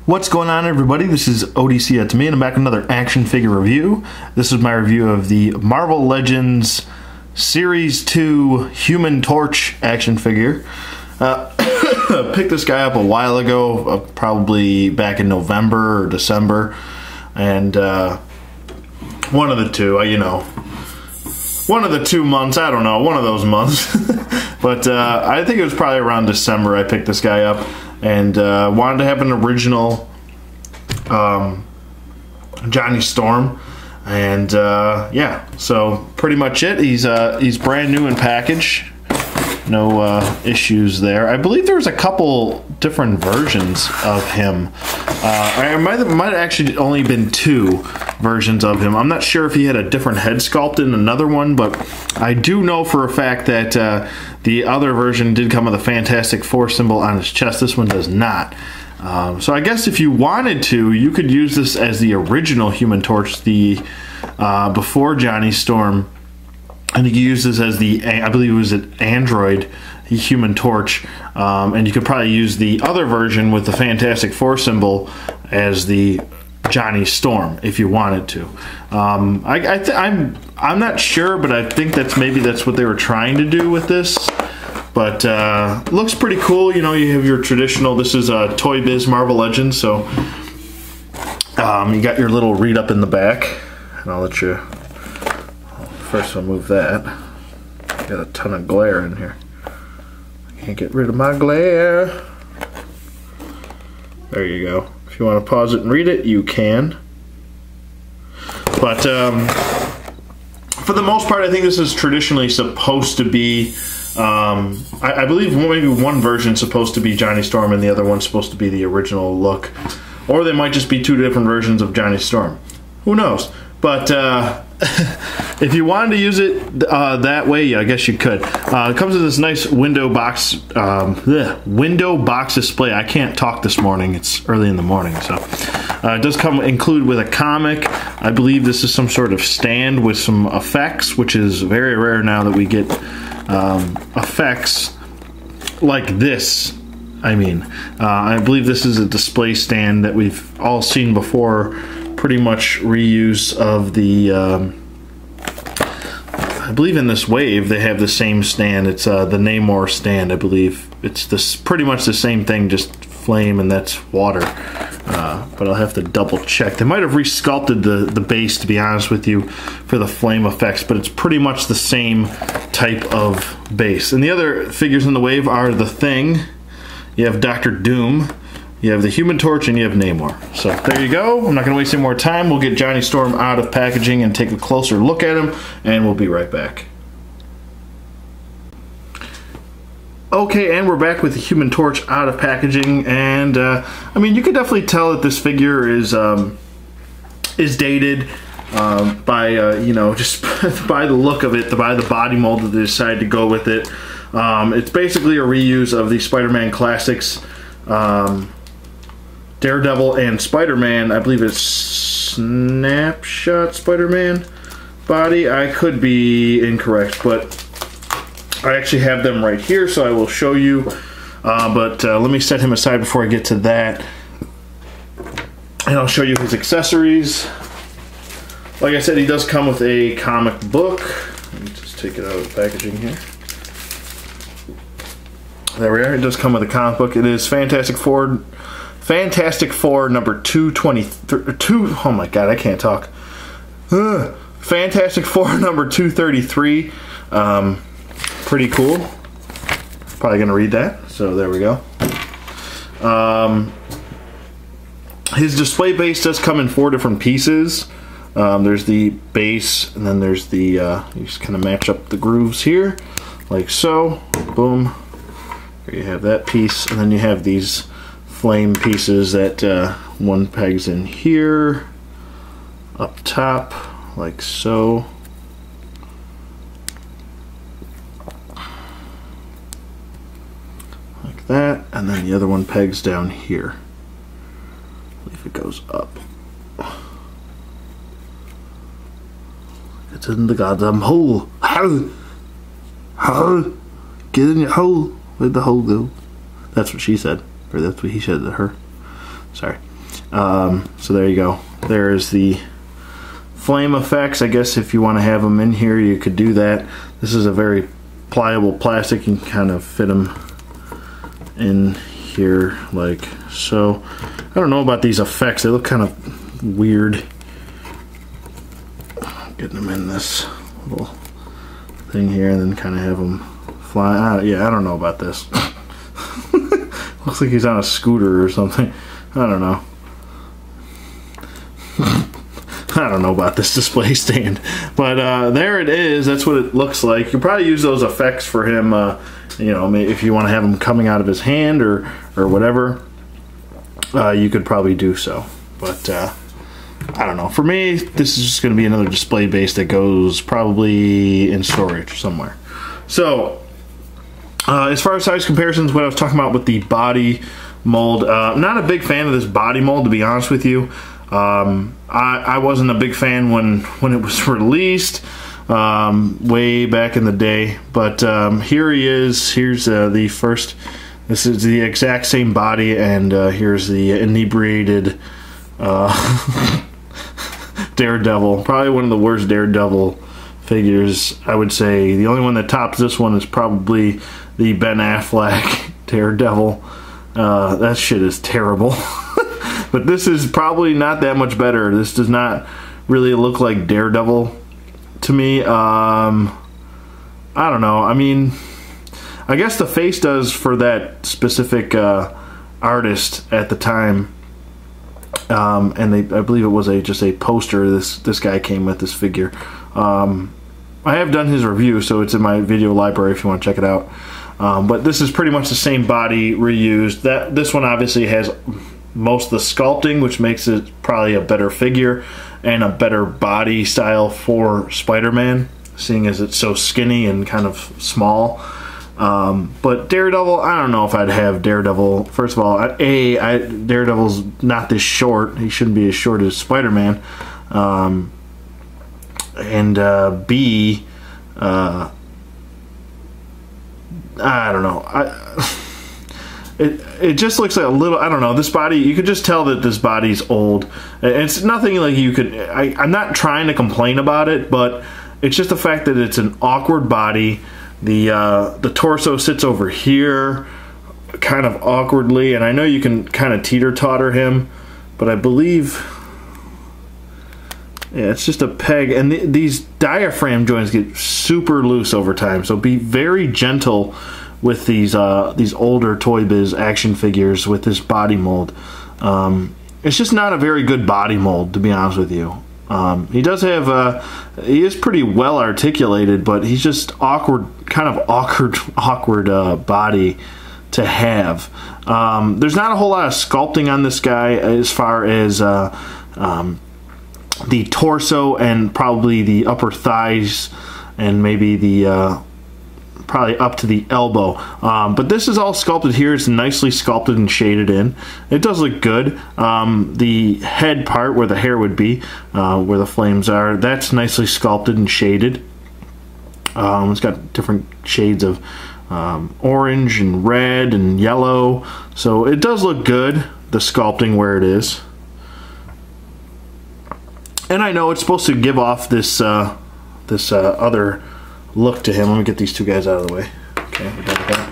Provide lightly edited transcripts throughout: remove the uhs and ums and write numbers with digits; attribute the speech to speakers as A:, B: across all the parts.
A: What's going on, everybody? This is ODC to me, and I'm back with another action figure review. This is my review of the Marvel Legends Series 2 Human Torch action figure. Picked this guy up a while ago, probably back in November or December, and one of the two, one of the 2 months, I don't know, one of those months. But I think it was probably around December I picked this guy up, and wanted to have an original Johnny Storm, and yeah, so pretty much it. He's brand new in package, no issues there. I believe there was a couple different versions of him. I might actually only been 2 versions of him. I'm not sure if he had a different head sculpt in another one, but I do know for a fact that the other version did come with a Fantastic Four symbol on his chest. This one does not. So I guess if you wanted to, you could use this as the original Human Torch, the before Johnny Storm, and you could use this as the, I believe it was an Android Human Torch, and you could probably use the other version with the Fantastic Four symbol as the Johnny Storm if you wanted to. I'm not sure, but I think that's what they were trying to do with this. But looks pretty cool. You know, you have your traditional. This is a Toy Biz Marvel Legends, so you got your little read up in the back, and I'll let you. First, I'll move that. Got a ton of glare in here. Can't get rid of my glare. There you go. If you want to pause it and read it, you can. But for the most part, I think this is traditionally supposed to be. I believe maybe one version is supposed to be Johnny Storm and the other one's supposed to be the original look. Or they might just be 2 different versions of Johnny Storm. Who knows? But if you wanted to use it that way, yeah, I guess you could. It comes with this nice window box display. I can't talk this morning. It's early in the morning, so it does come included with a comic. I believe this is some sort of stand with some effects, which is very rare now that we get effects like this. I believe this is a display stand that we've all seen before. Pretty much reuse of the I believe in this wave they have the same stand. It's the Namor stand, I believe. It's this pretty much the same thing, just flame, and that's water. But I'll have to double check. They might have resculpted the base, to be honest with you, for the flame effects, but it's pretty much the same type of base. And the other figures in the wave are the Thing. You have Doctor Doom. You have the Human Torch, and you have Namor. So there you go. I'm not going to waste any more time. We'll get Johnny Storm out of packaging and take a closer look at him, and we'll be right back. Okay, and we're back with the Human Torch out of packaging, and I mean, you could definitely tell that this figure is dated by just by the look of it, by the body mold that they decided to go with it. It's basically a reuse of the Spider-Man classics. Daredevil and Spider-Man, I believe it's Snapshot Spider-Man body. I could be incorrect, but I actually have them right here, so I will show you. But let me set him aside before I get to that. And I'll show you his accessories. Like I said, he does come with a comic book. Let me just take it out of the packaging here. There we are. It does come with a comic book. It is Fantastic Four number 223. Oh my god, I can't talk. Fantastic Four number 233. Pretty cool. Probably gonna read that. So there we go. His display base does come in 4 different pieces. There's the base, and then there's the you just kind of match up the grooves here, like so. Boom. Here you have that piece, and then you have these flame pieces that one pegs in here, up top, like so. Like that, and then the other one pegs down here. I believe it goes up. It's in the goddamn hole. How? Get in your hole. Where'd the hole go? That's what she said. Or that's what he said to her. Sorry. So there you go. There's the flame effects. I guess if you want to have them in here, you could do that. This is a very pliable plastic. You can kind of fit them in here like so. I don't know about these effects. They look kind of weird. Getting them in this little thing here and then kind of have them fly. Yeah, I don't know about this. Looks like he's on a scooter or something. I don't know. I don't know about this display stand, but there it is. That's what it looks like. You can probably use those effects for him, you know, if you want to have him coming out of his hand or whatever, you could probably do so. But I don't know. For me, this is just going to be another display base that goes probably in storage somewhere. So, as far as size comparisons, what I was talking about with the body mold, I'm not a big fan of this body mold, to be honest with you. I wasn't a big fan when it was released way back in the day, but here he is. Here's the first. This is the exact same body, and here's the inebriated Daredevil. Probably one of the worst Daredevil figures, I would say. The only one that tops this one is probably the Ben Affleck Daredevil. That shit is terrible. But this is probably not that much better. This does not really look like Daredevil to me. I don't know. I mean, I guess the face does for that specific artist at the time. And I believe it was just a poster this guy came with, this figure. I have done his review, so it's in my video library if you want to check it out. But this is pretty much the same body reused. This one obviously has most of the sculpting, which makes it probably a better figure and a better body style for Spider-Man, seeing as it's so skinny and kind of small. But Daredevil, I don't know if I'd have Daredevil. First of all, Daredevil's not this short. He shouldn't be as short as Spider-Man. And B, I don't know. It just looks like a little, I don't know, this body, you could just tell that this body's old. It's nothing like you could, I'm not trying to complain about it, but it's just the fact that it's an awkward body. The torso sits over here kind of awkwardly, and I know you can kind of teeter-totter him, but I believe, yeah, it's just a peg, and these diaphragm joints get super loose over time, so be very gentle with these older Toy Biz action figures with this body mold. It's just not a very good body mold, to be honest with you. He does have he is pretty well articulated, but he's just awkward, kind of awkward body to have. There's not a whole lot of sculpting on this guy as far as the torso and probably the upper thighs and maybe the probably up to the elbow, but this is all sculpted here. It's nicely sculpted and shaded in. It does look good. The head part where the hair would be, where the flames are, that's nicely sculpted and shaded. It's got different shades of orange and red and yellow, so it does look good, the sculpting where it is. And I know it's supposed to give off this other look to him. Let me get these two guys out of the way. Okay, we're done with that.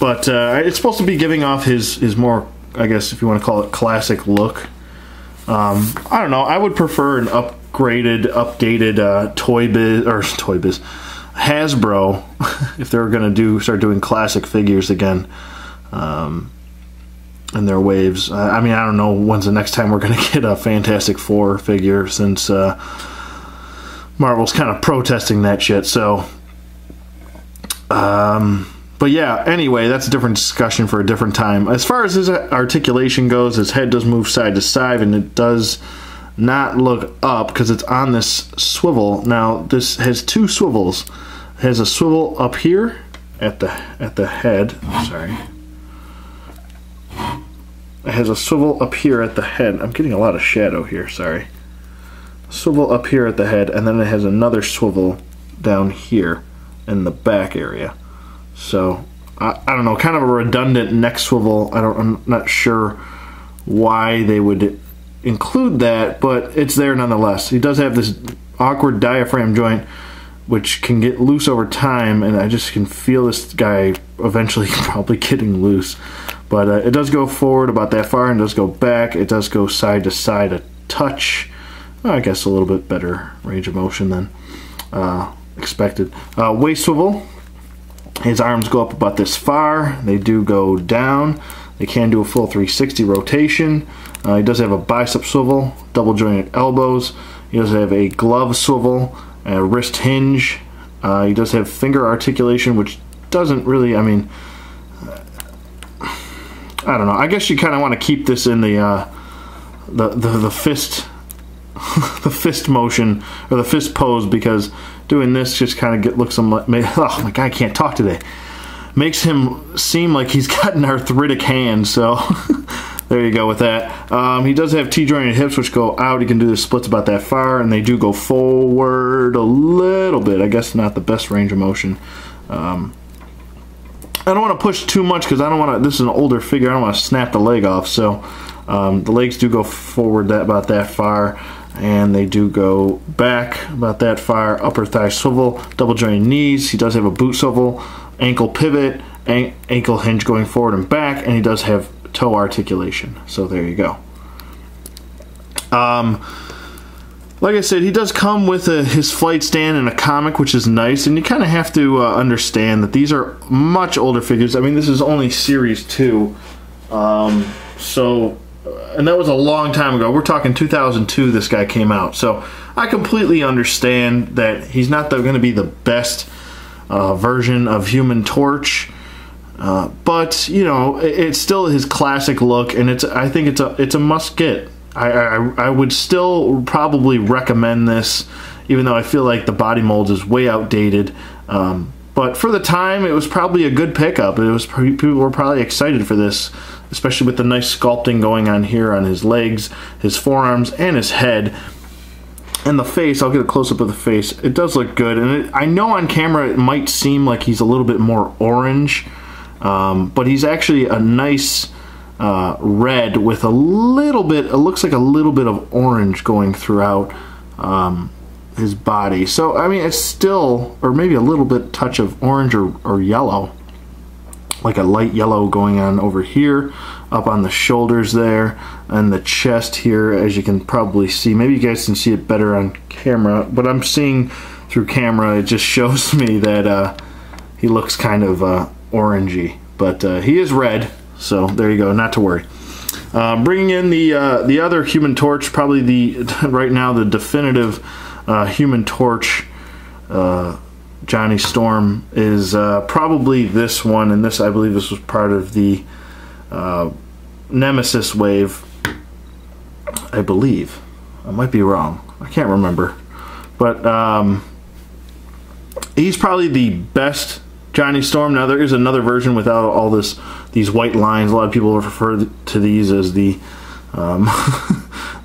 A: But it's supposed to be giving off his more, I guess if you want to call it, classic look. I don't know. I would prefer an updated Hasbro if they were going to start doing classic figures again in their waves. I mean, I don't know when's the next time we're going to get a Fantastic Four figure, since Marvel's kind of protesting that shit, so but yeah, anyway, that's a different discussion for a different time. As far as his articulation goes, his head does move side to side, and it does not look up because it's on this swivel. Now this has two swivels. It has a swivel up here at the head. Sorry. It has a swivel up here at the head. I'm getting a lot of shadow here, sorry. Swivel up here at the head, and then it has another swivel down here in the back area. So I don't know, kind of a redundant neck swivel. I'm not sure why they would include that, but it's there nonetheless. He does have this awkward diaphragm joint, which can get loose over time, and I just can feel this guy eventually probably getting loose. But it does go forward about that far, and does go back. It does go side to side a touch. I guess a little bit better range of motion than expected. Waist swivel. His arms go up about this far. They do go down. They can do a full 360 rotation. He does have a bicep swivel, double jointed elbows. He does have a glove swivel, a wrist hinge. He does have finger articulation, which doesn't really, I mean, I don't know. I guess you kind of want to keep this in the fist, the fist motion, or the fist pose, because doing this just kind of looks like, oh my God, I can't talk today. Makes him seem like he's got an arthritic hand, so there you go with that. He does have T-jointed hips, which go out. He can do the splits about that far, and they do go forward a little bit. I guess not the best range of motion. I don't want to push too much because I don't want to, this is an older figure, I don't want to snap the leg off, so the legs do go forward about that far, and they do go back about that far. Upper thigh swivel, double jointed knees. He does have a boot swivel, ankle pivot, ankle hinge going forward and back, and he does have toe articulation. So there you go. Like I said, he does come with his flight stand and a comic, which is nice, and you kind of have to understand that these are much older figures. I mean, this is only Series 2, and that was a long time ago. We're talking 2002 this guy came out, so I completely understand that he's not going to be the best version of Human Torch, but you know, it's still his classic look, and I think it's a must get. I would still probably recommend this, even though I feel like the body mold is way outdated. But for the time, it was probably a good pickup. People were probably excited for this, especially with the nice sculpting going on here on his legs, his forearms, and his head. And the face, I'll get a close-up of the face. It does look good, and I know on camera it might seem like he's a little bit more orange, but he's actually a nice red with a little bit, it looks like a little bit of orange going throughout his body. So, I mean, it's still, or maybe a little bit touch of orange or yellow, like a light yellow going on over here, up on the shoulders there, and the chest here, as you can probably see. Maybe you guys can see it better on camera, but I'm seeing through camera, it just shows me that he looks kind of orangey, but he is red. So there you go, not to worry. Bringing in the other Human Torch, probably right now the definitive Human Torch Johnny Storm is probably this one, and this, I believe this was part of the Nemesis wave, I believe. I might be wrong, I can't remember, but he's probably the best Johnny Storm. Now there is another version without all these white lines. A lot of people refer to these as the I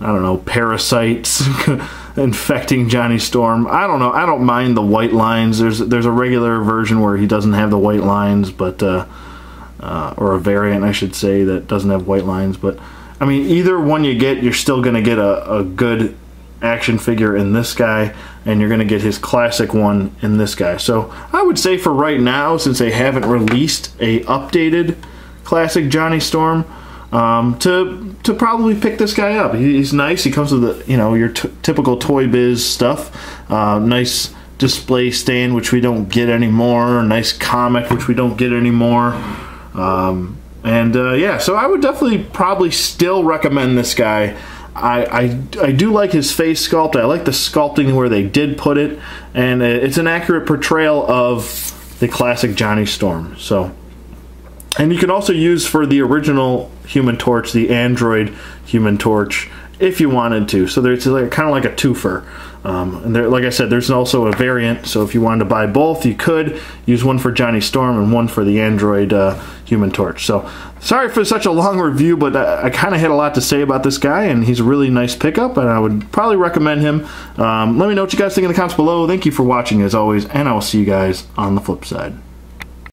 A: don't know, parasites infecting Johnny Storm. I don't know. I don't mind the white lines. There's a regular version where he doesn't have the white lines, but or a variant, I should say, that doesn't have white lines. But I mean, either one you get, you're still going to get a good action figure in this guy, and you're going to get his classic one in this guy. So I would say for right now, since they haven't released a updated classic Johnny Storm, to probably pick this guy up. He's nice. He comes with the, you know, your typical Toy Biz stuff. Nice display stand, which we don't get anymore. Nice comic, which we don't get anymore. Yeah, so I would definitely probably still recommend this guy. I do like his face sculpt. I like the sculpting where they did put it, and it's an accurate portrayal of the classic Johnny Storm. So, and you can also use for the original Human Torch, the Android Human Torch, if you wanted to. So there's like, kind of like a twofer. And there, like I said, there's also a variant, so if you wanted to buy both, you could use one for Johnny Storm and one for the Android Human Torch. So, sorry for such a long review, but I kind of had a lot to say about this guy, and he's a really nice pickup, and I would probably recommend him. Let me know what you guys think in the comments below. Thank you for watching, as always, and I will see you guys on the flip side.